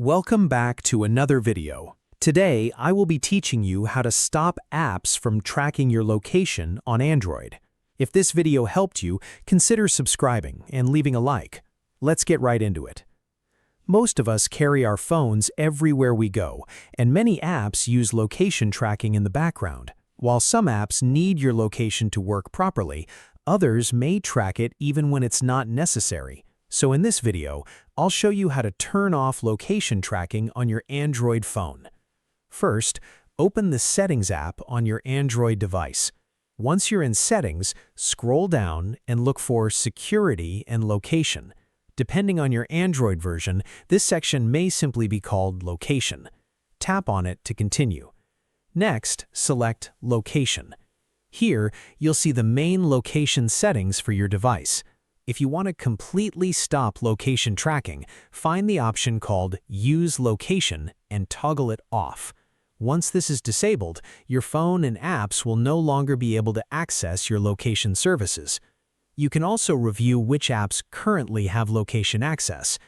Welcome back to another video. Today, I will be teaching you how to stop apps from tracking your location on Android. If this video helped you, consider subscribing and leaving a like. Let's get right into it. Most of us carry our phones everywhere we go, and many apps use location tracking in the background. While some apps need your location to work properly, others may track it even when it's not necessary. So in this video, I'll show you how to turn off location tracking on your Android phone. First, open the Settings app on your Android device. Once you're in Settings, scroll down and look for Security and Location. Depending on your Android version, this section may simply be called Location. Tap on it to continue. Next, select Location. Here, you'll see the main location settings for your device. If you want to completely stop location tracking, find the option called Use Location and toggle it off. Once this is disabled, your phone and apps will no longer be able to access your location services. You can also review which apps currently have location access.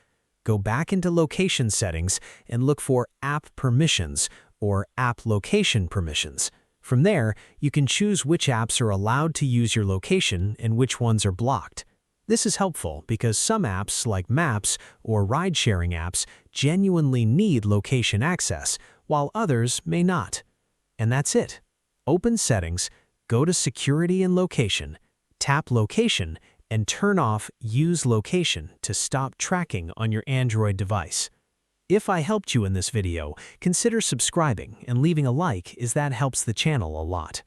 Go back into Location Settings and look for App Permissions or App Location Permissions. From there, you can choose which apps are allowed to use your location and which ones are blocked. This is helpful because some apps like Maps or ride-sharing apps genuinely need location access, while others may not. And that's it. Open Settings, go to Security and Location, tap Location, and turn off Use Location to stop tracking on your Android device. If I helped you in this video, consider subscribing and leaving a like as that helps the channel a lot.